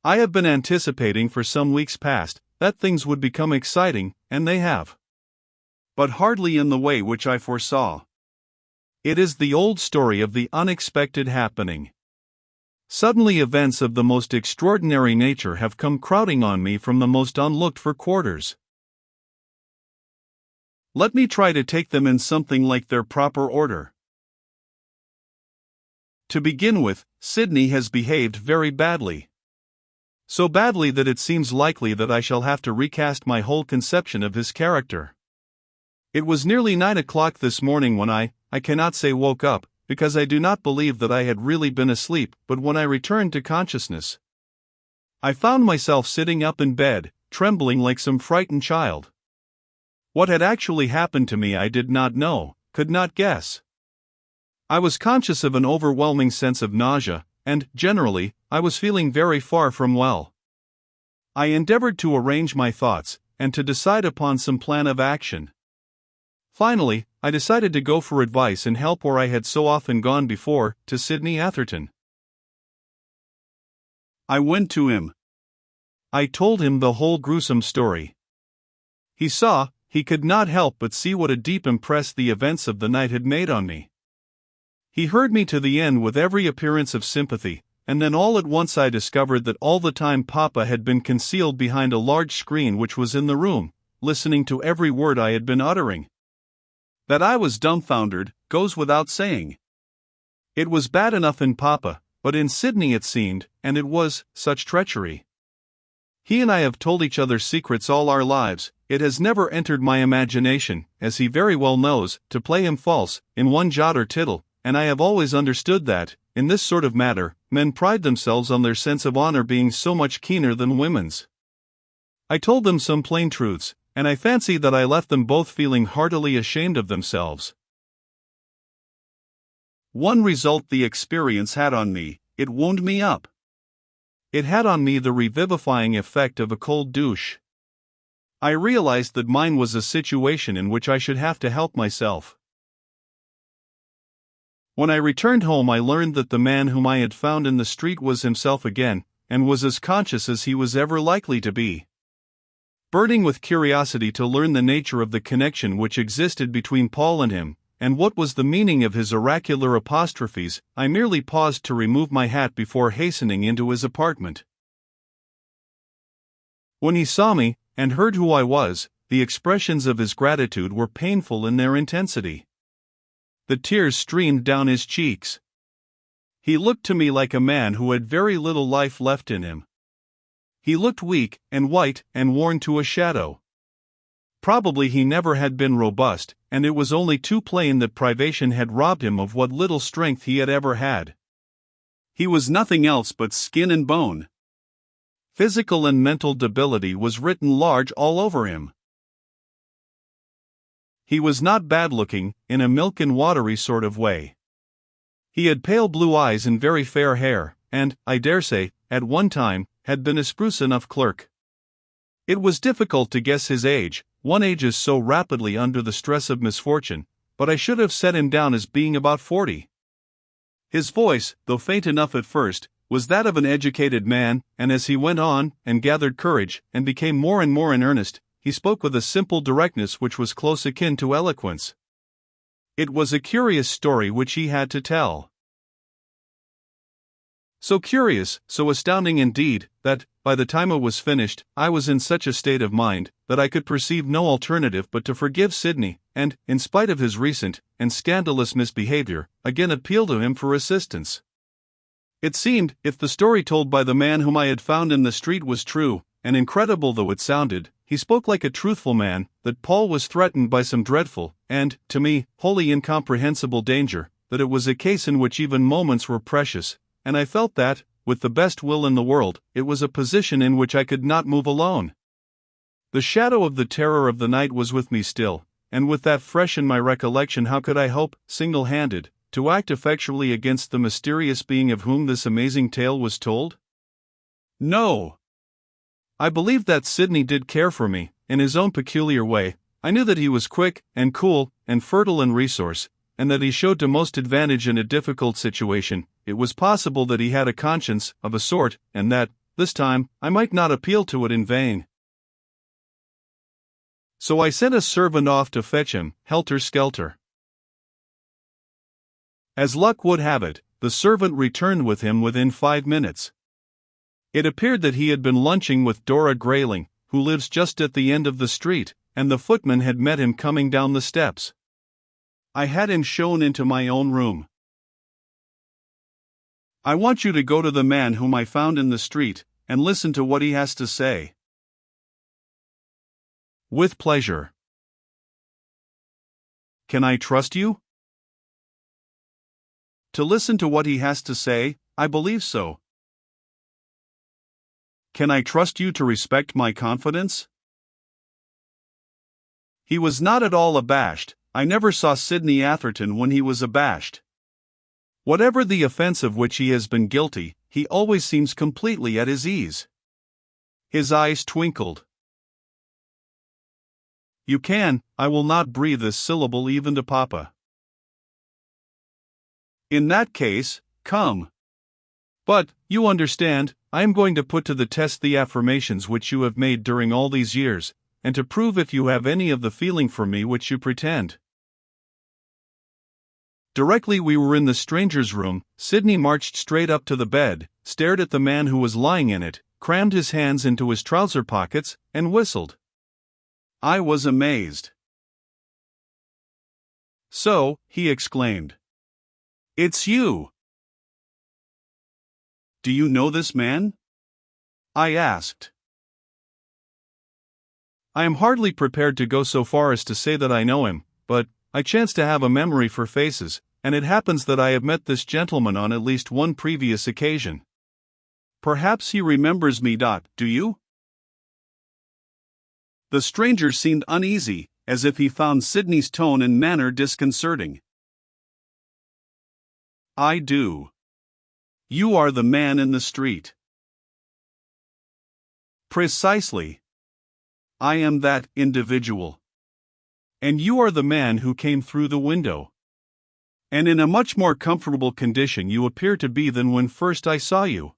I have been anticipating for some weeks past that things would become exciting, and they have. But hardly in the way which I foresaw. It is the old story of the unexpected happening. Suddenly events of the most extraordinary nature have come crowding on me from the most unlooked-for quarters. Let me try to take them in something like their proper order. To begin with, Sidney has behaved very badly. So badly that it seems likely that I shall have to recast my whole conception of his character. It was nearly 9 o'clock this morning when I cannot say woke up, because I do not believe that I had really been asleep, but when I returned to consciousness, I found myself sitting up in bed, trembling like some frightened child. What had actually happened to me I did not know, could not guess. I was conscious of an overwhelming sense of nausea, and, generally, I was feeling very far from well. I endeavored to arrange my thoughts, and to decide upon some plan of action. Finally, I decided to go for advice and help where I had so often gone before, to Sidney Atherton. I went to him. I told him the whole gruesome story. He could not help but see what a deep impress the events of the night had made on me. He heard me to the end with every appearance of sympathy, and then all at once I discovered that all the time Papa had been concealed behind a large screen which was in the room, listening to every word I had been uttering. That I was dumbfounded goes without saying. It was bad enough in Papa, but in Sidney it seemed, and it was, such treachery. He and I have told each other secrets all our lives. It has never entered my imagination, as he very well knows, to play him false, in one jot or tittle, and I have always understood that, in this sort of matter, men pride themselves on their sense of honor being so much keener than women's. I told them some plain truths, and I fancy that I left them both feeling heartily ashamed of themselves. One result the experience had on me, it wound me up. It had on me the revivifying effect of a cold douche. I realized that mine was a situation in which I should have to help myself. When I returned home I learned that the man whom I had found in the street was himself again, and was as conscious as he was ever likely to be. Burning with curiosity to learn the nature of the connection which existed between Paul and him, and what was the meaning of his oracular apostrophes, I merely paused to remove my hat before hastening into his apartment. When he saw me, and heard who I was, the expressions of his gratitude were painful in their intensity. The tears streamed down his cheeks. He looked to me like a man who had very little life left in him. He looked weak, and white, and worn to a shadow. Probably he never had been robust, and it was only too plain that privation had robbed him of what little strength he had ever had. He was nothing else but skin and bone. Physical and mental debility was written large all over him. He was not bad-looking, in a milk-and-watery sort of way. He had pale blue eyes and very fair hair, and, I daresay, at one time, had been a spruce enough clerk. It was difficult to guess his age, one ages so rapidly under the stress of misfortune, but I should have set him down as being about 40. His voice, though faint enough at first, was that of an educated man, and as he went on, and gathered courage, and became more and more in earnest, he spoke with a simple directness which was close akin to eloquence. It was a curious story which he had to tell. So curious, so astounding indeed, that, by the time it was finished, I was in such a state of mind, that I could perceive no alternative but to forgive Sidney, and, in spite of his recent, and scandalous misbehavior, again appeal to him for assistance. It seemed, if the story told by the man whom I had found in the street was true, and incredible though it sounded, he spoke like a truthful man, that Paul was threatened by some dreadful, and, to me, wholly incomprehensible danger, that it was a case in which even moments were precious, and I felt that, with the best will in the world, it was a position in which I could not move alone. The shadow of the terror of the night was with me still, and with that fresh in my recollection how could I hope, single-handed, to act effectually against the mysterious being of whom this amazing tale was told? No. I believed that Sidney did care for me, in his own peculiar way. I knew that he was quick, and cool, and fertile in resource, and that he showed to most advantage in a difficult situation. It was possible that he had a conscience, of a sort, and that, this time, I might not appeal to it in vain. So I sent a servant off to fetch him, helter-skelter. As luck would have it, the servant returned with him within 5 minutes. It appeared that he had been lunching with Dora Grayling, who lives just at the end of the street, and the footman had met him coming down the steps. I had him shown into my own room. I want you to go to the man whom I found in the street, and listen to what he has to say. With pleasure. Can I trust you? To listen to what he has to say, I believe so. Can I trust you to respect my confidence? He was not at all abashed. I never saw Sidney Atherton when he was abashed. Whatever the offense of which he has been guilty, he always seems completely at his ease. His eyes twinkled. You can, I will not breathe this syllable even to Papa. In that case, come. But, you understand, I am going to put to the test the affirmations which you have made during all these years, and to prove if you have any of the feeling for me which you pretend. Directly we were in the stranger's room, Sidney marched straight up to the bed, stared at the man who was lying in it, crammed his hands into his trouser pockets, and whistled. I was amazed. So, he exclaimed. It's you! Do you know this man? I asked. I am hardly prepared to go so far as to say that I know him, but I chance to have a memory for faces, and it happens that I have met this gentleman on at least one previous occasion. Perhaps he remembers me. Do you? The stranger seemed uneasy, as if he found Sidney's tone and manner disconcerting. I do. You are the man in the street. Precisely. I am that individual. And you are the man who came through the window. And in a much more comfortable condition you appear to be than when first I saw you.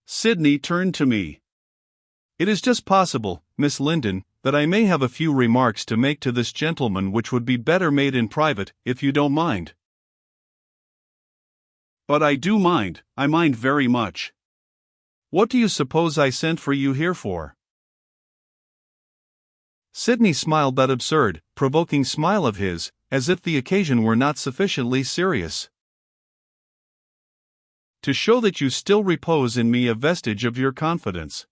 Sidney turned to me. It is just possible, Miss Linden, that I may have a few remarks to make to this gentleman which would be better made in private, if you don't mind. But I do mind, I mind very much. What do you suppose I sent for you here for? Sidney smiled that absurd, provoking smile of his, as if the occasion were not sufficiently serious. To show that you still repose in me a vestige of your confidence.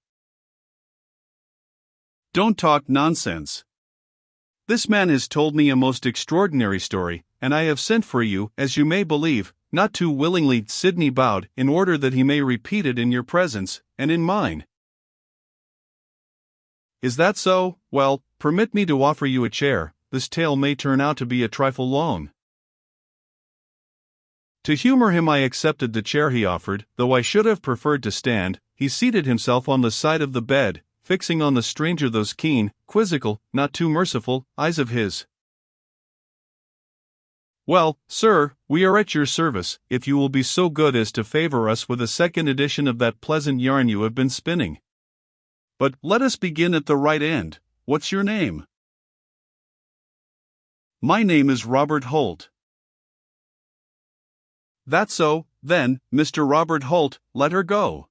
Don't talk nonsense. This man has told me a most extraordinary story, and I have sent for you, as you may believe, not too willingly. Sidney bowed, in order that he may repeat it in your presence, and in mine. Is that so? Well, permit me to offer you a chair. This tale may turn out to be a trifle long. To humor him I accepted the chair he offered, though I should have preferred to stand. He seated himself on the side of the bed, fixing on the stranger those keen, quizzical, not too merciful, eyes of his. Well, sir, we are at your service, if you will be so good as to favor us with a second edition of that pleasant yarn you have been spinning. But let us begin at the right end. What's your name? My name is Robert Holt. That's so, then, Mr. Robert Holt, let her go.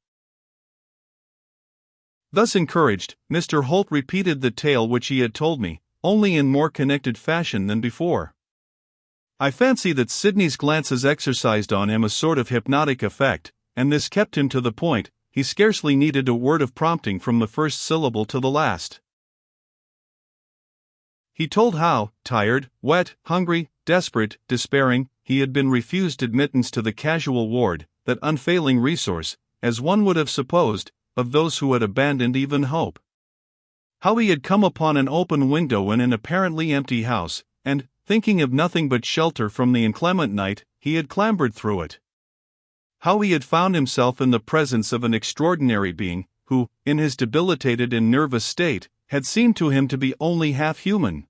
Thus encouraged, Mr. Holt repeated the tale which he had told me, only in more connected fashion than before. I fancy that Sidney's glances exercised on him a sort of hypnotic effect, and this kept him to the point. He scarcely needed a word of prompting from the first syllable to the last. He told how, tired, wet, hungry, desperate, despairing, he had been refused admittance to the casual ward, that unfailing resource, as one would have supposed, of those who had abandoned even hope. How he had come upon an open window in an apparently empty house, and, thinking of nothing but shelter from the inclement night, he had clambered through it. How he had found himself in the presence of an extraordinary being, who, in his debilitated and nervous state, had seemed to him to be only half human.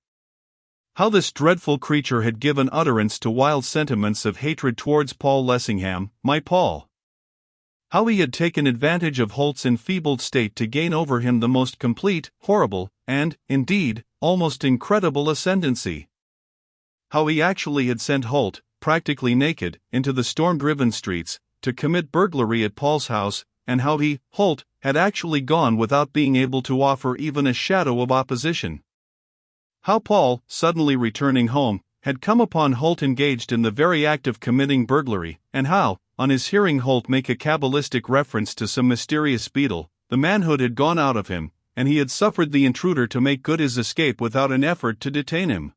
How this dreadful creature had given utterance to wild sentiments of hatred towards Paul Lessingham, my Paul. How he had taken advantage of Holt's enfeebled state to gain over him the most complete, horrible, and, indeed, almost incredible ascendancy. How he actually had sent Holt, practically naked, into the storm-driven streets, to commit burglary at Paul's house, and how he, Holt, had actually gone without being able to offer even a shadow of opposition. How Paul, suddenly returning home, had come upon Holt engaged in the very act of committing burglary, and how, on his hearing Holt make a cabalistic reference to some mysterious beetle, the manhood had gone out of him, and he had suffered the intruder to make good his escape without an effort to detain him.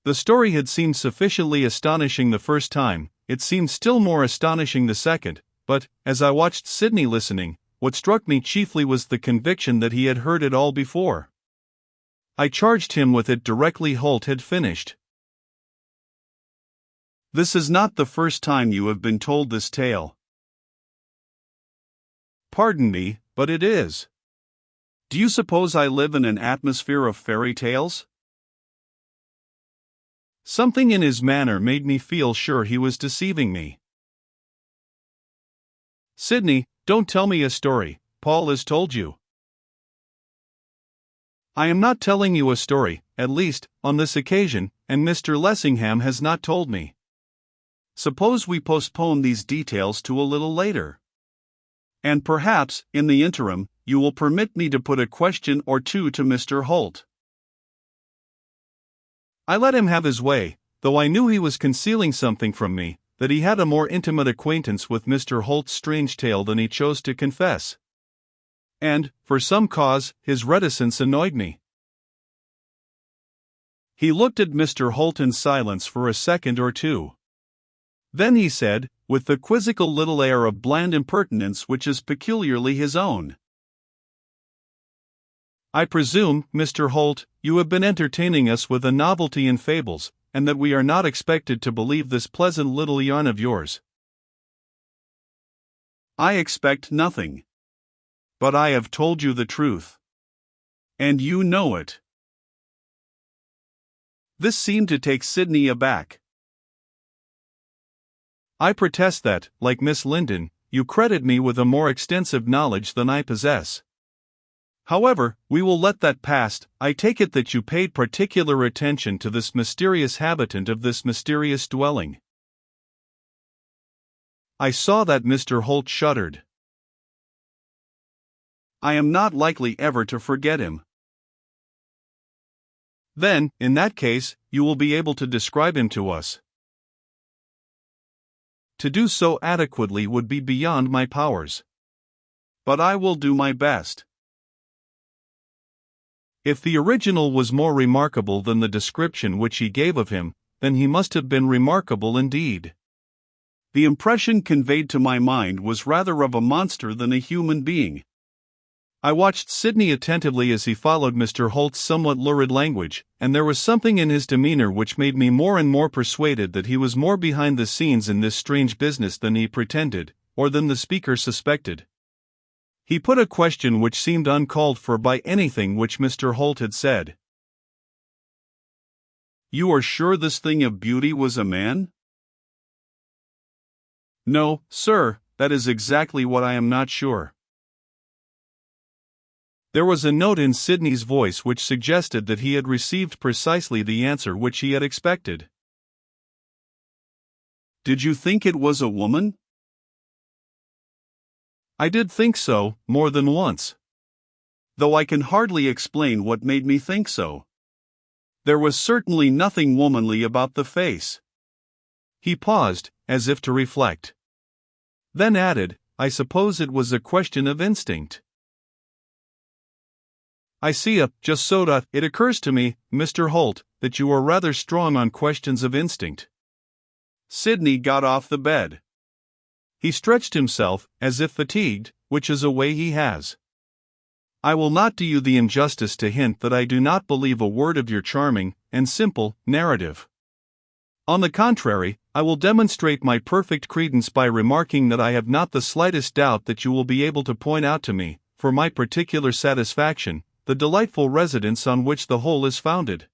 The story had seemed sufficiently astonishing the first time, it seemed still more astonishing the second, but, as I watched Sidney listening, what struck me chiefly was the conviction that he had heard it all before. I charged him with it directly Holt had finished. "This is not the first time you have been told this tale." "Pardon me, but it is. Do you suppose I live in an atmosphere of fairy tales?" Something in his manner made me feel sure he was deceiving me. "Sidney, don't tell me a story, Paul has told you." "I am not telling you a story, at least, on this occasion, and Mr. Lessingham has not told me. Suppose we postpone these details to a little later. And perhaps, in the interim, you will permit me to put a question or two to Mr. Holt." I let him have his way, though I knew he was concealing something from me, that he had a more intimate acquaintance with Mr. Holt's strange tale than he chose to confess. And, for some cause, his reticence annoyed me. He looked at Mr. Holt in silence for a second or two. Then he said, with the quizzical little air of bland impertinence which is peculiarly his own, "I presume, Mr. Holt, you have been entertaining us with a novelty in fables, and that we are not expected to believe this pleasant little yarn of yours." "I expect nothing. But I have told you the truth. And you know it." This seemed to take Sidney aback. "I protest that, like Miss Linden, you credit me with a more extensive knowledge than I possess. However, we will let that pass. I take it that you paid particular attention to this mysterious habitant of this mysterious dwelling." I saw that Mr. Holt shuddered. "I am not likely ever to forget him." "Then, in that case, you will be able to describe him to us." To do so adequately would be beyond my powers. But I will do my best. If the original was more remarkable than the description which he gave of him, then he must have been remarkable indeed. The impression conveyed to my mind was rather of a monster than a human being. I watched Sidney attentively as he followed Mr. Holt's somewhat lurid language, and there was something in his demeanor which made me more and more persuaded that he was more behind the scenes in this strange business than he pretended, or than the speaker suspected. He put a question which seemed uncalled for by anything which Mr. Holt had said. "You are sure this thing of beauty was a man?" "No, sir, that is exactly what I am not sure." There was a note in Sidney's voice which suggested that he had received precisely the answer which he had expected. "Did you think it was a woman?" "I did think so, more than once. Though I can hardly explain what made me think so. There was certainly nothing womanly about the face." He paused, as if to reflect. Then added, "I suppose it was a question of instinct." "I see. Just so. It occurs to me, Mr. Holt, that you are rather strong on questions of instinct." Sidney got off the bed. He stretched himself, as if fatigued, which is a way he has. "I will not do you the injustice to hint that I do not believe a word of your charming, and simple, narrative. On the contrary, I will demonstrate my perfect credence by remarking that I have not the slightest doubt that you will be able to point out to me, for my particular satisfaction, the delightful residence on which the whole is founded."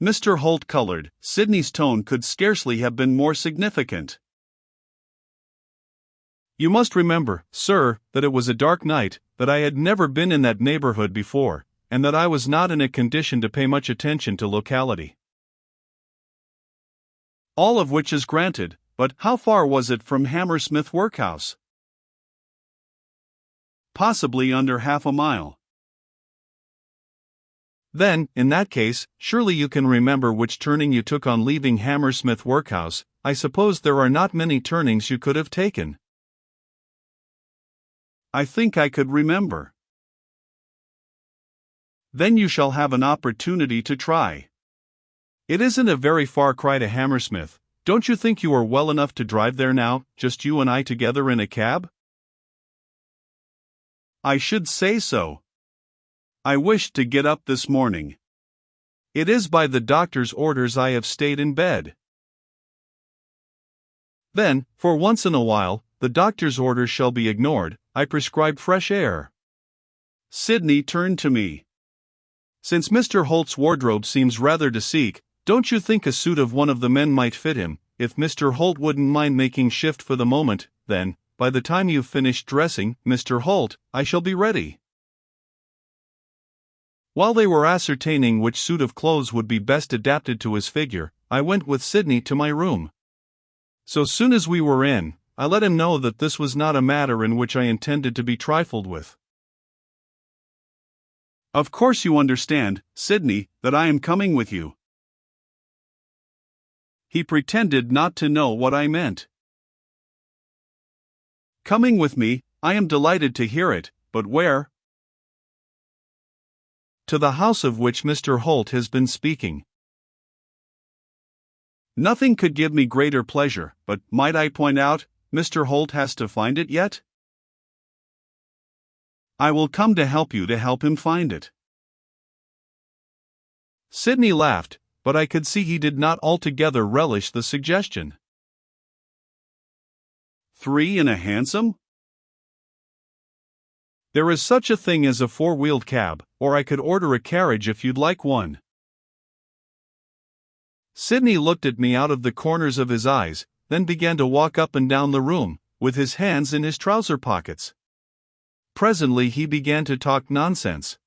Mr. Holt colored. Sidney's tone could scarcely have been more significant. You must remember, sir, that it was a dark night, that I had never been in that neighborhood before, and that I was not in a condition to pay much attention to locality. All of which is granted, but how far was it from Hammersmith Workhouse? Possibly under half a mile. Then, in that case, surely you can remember which turning you took on leaving Hammersmith Workhouse. I suppose there are not many turnings you could have taken. I think I could remember. Then you shall have an opportunity to try. It isn't a very far cry to Hammersmith. Don't you think you are well enough to drive there now, just you and I together in a cab? I should say so. I wished to get up this morning. It is by the doctor's orders I have stayed in bed. Then, for once in a while, the doctor's orders shall be ignored. I prescribe fresh air. Sidney turned to me. Since Mr. Holt's wardrobe seems rather to seek, don't you think a suit of one of the men might fit him? If Mr. Holt wouldn't mind making shift for the moment, then, by the time you've finished dressing, Mr. Holt, I shall be ready. While they were ascertaining which suit of clothes would be best adapted to his figure, I went with Sidney to my room. So soon as we were in, I let him know that this was not a matter in which I intended to be trifled with. Of course you understand, Sidney, that I am coming with you. He pretended not to know what I meant. Coming with me, I am delighted to hear it, but where? To the house of which Mr. Holt has been speaking. Nothing could give me greater pleasure, but, might I point out, Mr. Holt has to find it yet? I will come to help you to help him find it. Sidney laughed, but I could see he did not altogether relish the suggestion. 3 in a hansom? There is such a thing as a four-wheeled cab, or I could order a carriage if you'd like one. Sidney looked at me out of the corners of his eyes, then began to walk up and down the room, with his hands in his trouser pockets. Presently he began to talk nonsense.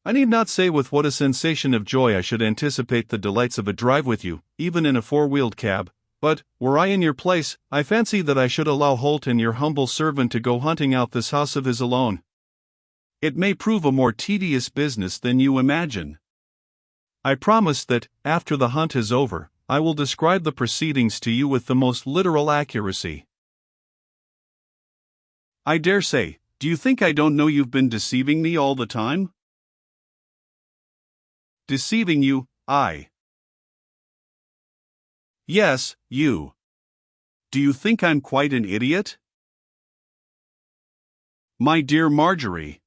I need not say with what a sensation of joy I should anticipate the delights of a drive with you, even in a four-wheeled cab, but, were I in your place, I fancy that I should allow Holt and your humble servant to go hunting out this house of his alone. It may prove a more tedious business than you imagine. I promise that, after the hunt is over, I will describe the proceedings to you with the most literal accuracy. I dare say, do you think I don't know you've been deceiving me all the time? Deceiving you, I. Yes, you. Do you think I'm quite an idiot? My dear Marjorie.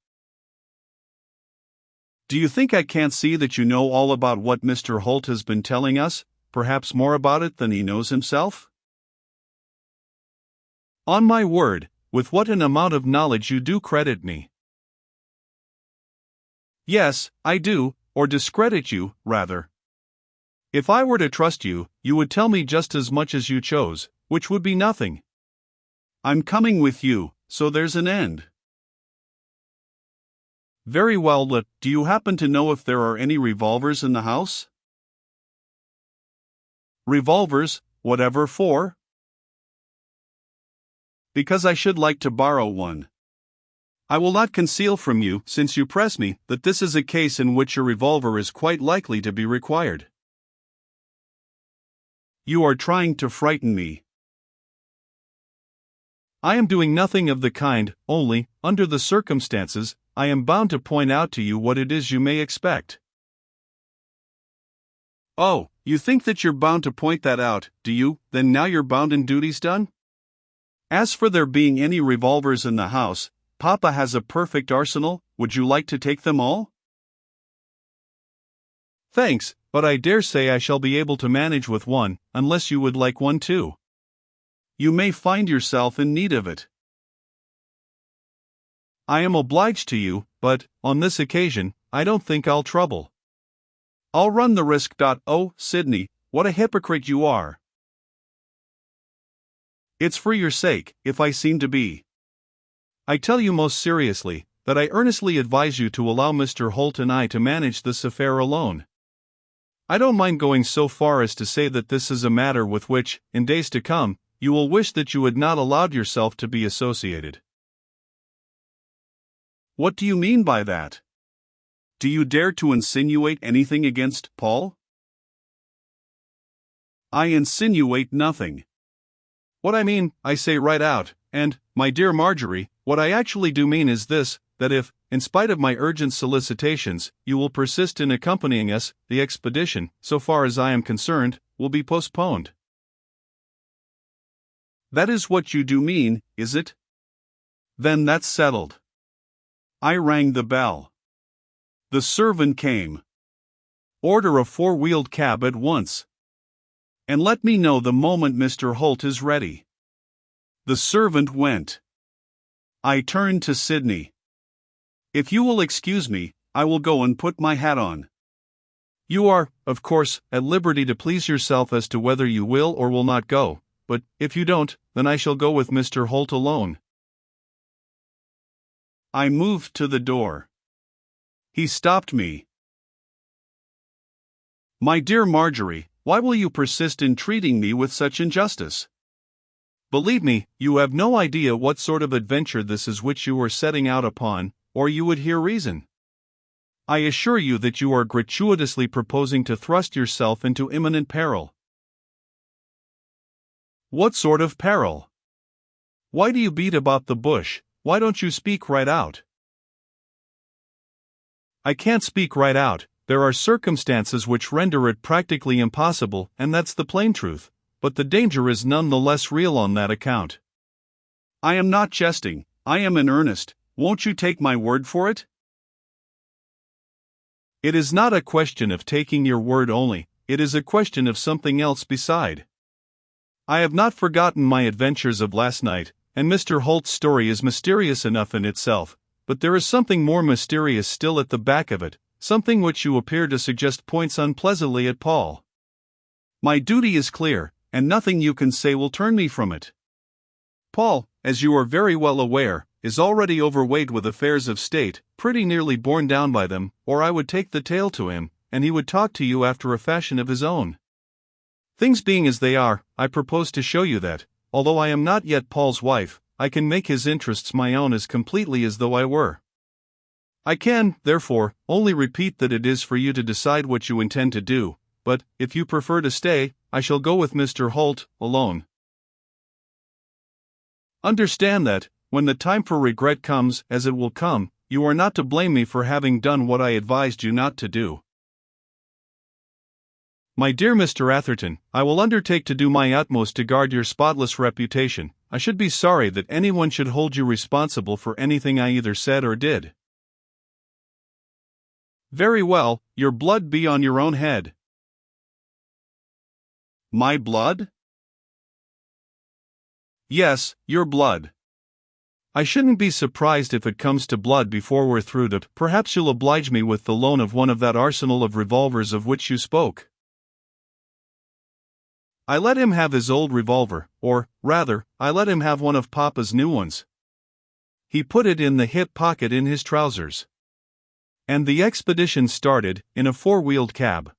Do you think I can't see that you know all about what Mr. Holt has been telling us, perhaps more about it than he knows himself? On my word, with what an amount of knowledge you do credit me. Yes, I do, or discredit you, rather. If I were to trust you, you would tell me just as much as you chose, which would be nothing. I'm coming with you, so there's an end. Very well, do you happen to know if there are any revolvers in the house? Revolvers, whatever for? Because I should like to borrow one. I will not conceal from you, since you press me, that this is a case in which a revolver is quite likely to be required. You are trying to frighten me. I am doing nothing of the kind, only, under the circumstances, I am bound to point out to you what it is you may expect. Oh, you think that you're bound to point that out, do you? Then now your bounden duty's done? As for there being any revolvers in the house, Papa has a perfect arsenal. Would you like to take them all? Thanks, but I dare say I shall be able to manage with one, unless you would like one too. You may find yourself in need of it. I am obliged to you, but, on this occasion, I don't think I'll trouble. I'll run the risk. Oh, Sidney, what a hypocrite you are. It's for your sake, if I seem to be. I tell you most seriously, that I earnestly advise you to allow Mr. Holt and I to manage this affair alone. I don't mind going so far as to say that this is a matter with which, in days to come, you will wish that you had not allowed yourself to be associated. What do you mean by that? Do you dare to insinuate anything against Paul? I insinuate nothing. What I mean, I say right out, and, my dear Marjorie, what I actually do mean is this, that if, in spite of my urgent solicitations, you will persist in accompanying us, the expedition, so far as I am concerned, will be postponed. That is what you do mean, is it? Then that's settled. I rang the bell. The servant came. Order a four-wheeled cab at once. And let me know the moment Mr. Holt is ready. The servant went. I turned to Sidney. If you will excuse me, I will go and put my hat on. You are, of course, at liberty to please yourself as to whether you will or will not go, but, if you don't, then I shall go with Mr. Holt alone. I moved to the door. He stopped me. My dear Marjorie, why will you persist in treating me with such injustice? Believe me, you have no idea what sort of adventure this is which you are setting out upon, or you would hear reason. I assure you that you are gratuitously proposing to thrust yourself into imminent peril. What sort of peril? Why do you beat about the bush? Why don't you speak right out? I can't speak right out. There are circumstances which render it practically impossible, and that's the plain truth, but the danger is none the less real on that account. I am not jesting, I am in earnest. Won't you take my word for it? It is not a question of taking your word only, it is a question of something else beside. I have not forgotten my adventures of last night, and Mr. Holt's story is mysterious enough in itself, but there is something more mysterious still at the back of it, something which you appear to suggest points unpleasantly at Paul. My duty is clear, and nothing you can say will turn me from it. Paul, as you are very well aware, is already overweight with affairs of state, pretty nearly borne down by them, or I would take the tale to him, and he would talk to you after a fashion of his own. Things being as they are, I propose to show you that, although I am not yet Paul's wife, I can make his interests my own as completely as though I were. I can, therefore, only repeat that it is for you to decide what you intend to do, but, if you prefer to stay, I shall go with Mr. Holt, alone. Understand that, when the time for regret comes, as it will come, you are not to blame me for having done what I advised you not to do. My dear Mr. Atherton, I will undertake to do my utmost to guard your spotless reputation. I should be sorry that anyone should hold you responsible for anything I either said or did. Very well, your blood be on your own head. My blood? Yes, your blood. I shouldn't be surprised if it comes to blood before we're through to. Perhaps you'll oblige me with the loan of one of that arsenal of revolvers of which you spoke. I let him have his old revolver, or, rather, I let him have one of Papa's new ones. He put it in the hip pocket in his trousers. And the expedition started, in a four-wheeled cab.